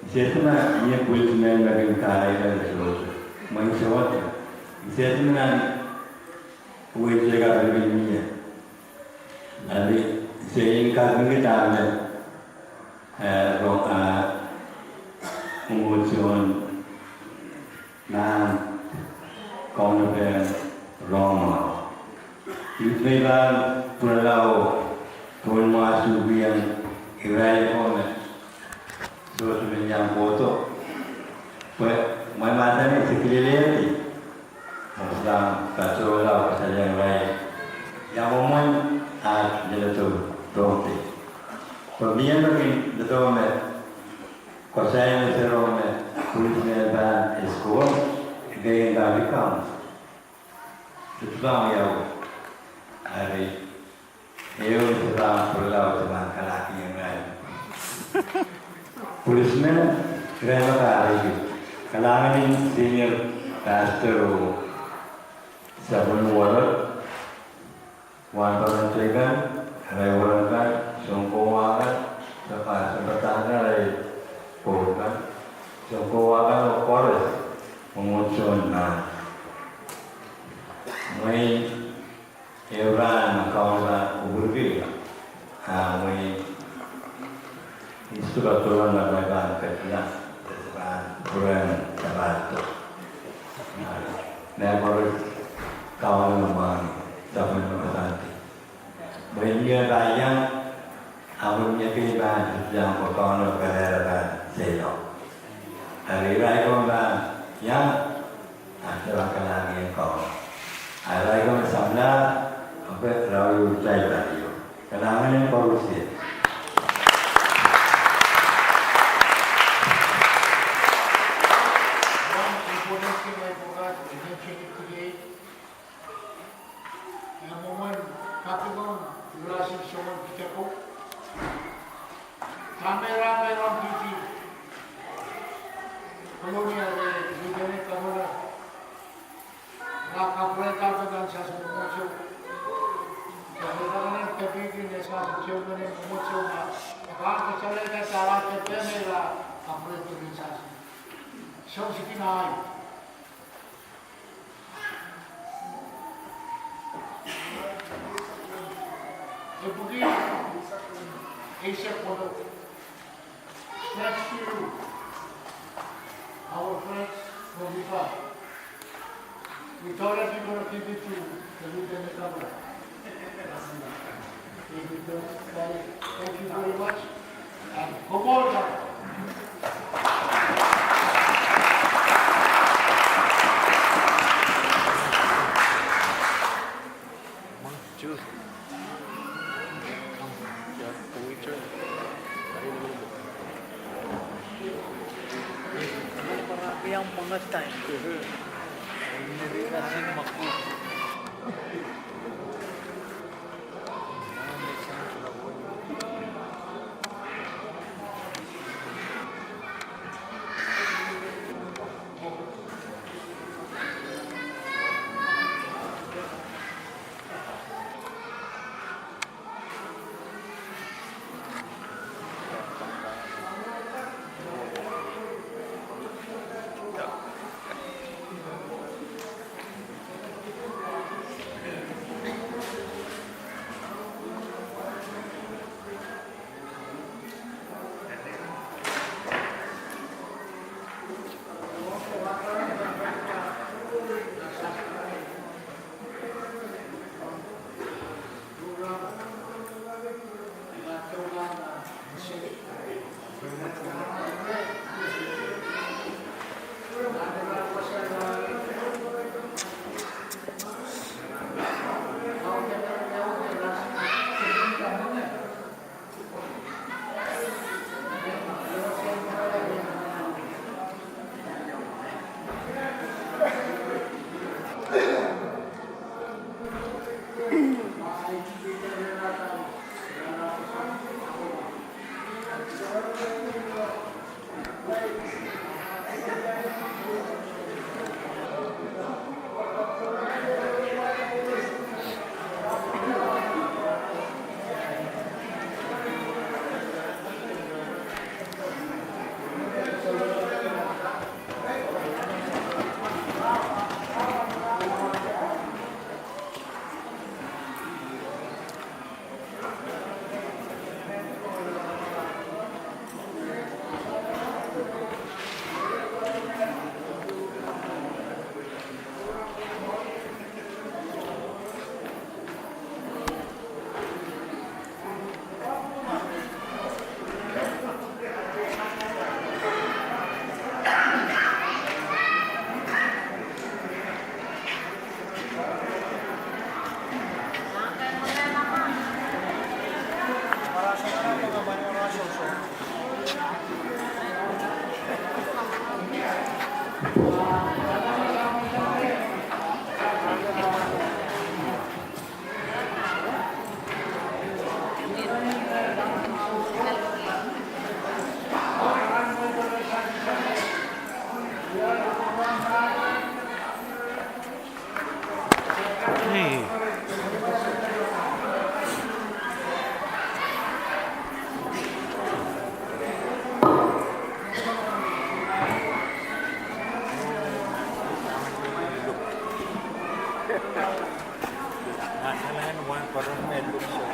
Visersama ia policeman bagi kaya dan seluruh. Manusia wajar. Visersama woi jaga bagi dia. Nanti sehingga kita ada roka mengucapkan nam konven Roma. Itulah pulau tuan masuk yang Israel pun sudah yang foto. Mana ni sekeliling ni, Muslim kacau lah pasal yang lain. Yang umum jadi tu dompet. Kemudian lagi dompet, kosong seromen, kulit merah, skor, gaya dari kamu. Itu yang hari, itu sudah pulau teman kalaki yang lain. Policeman kena kari. Kalangan ini senior pastor sabun warat, wanita tegan, rewan kan, songkowakan, seperti ada porkan, songkowakan kores mengucapkan nama. Mai Iran kawasan Uburgi, mai istilah tuan dan mereka kerja Turan Tabato. Never kawan lemah dapat berhenti. Banyak raya, awalnya kita yang berkawan berada sejauh. Hari raya kawan yang adalah kalangan yang kawan. Hari raya kawan samla, apa rayu cai rayu. Kalangan yang korupsi. Asia Polo. Next to you, our friends from Nepal. We thought that we were going to give it to the Lieutenant Governor. Thank you very much. And come on now. Yang mengetai. Ini kasih makhluk. Hey. Nasa one parang may look siya.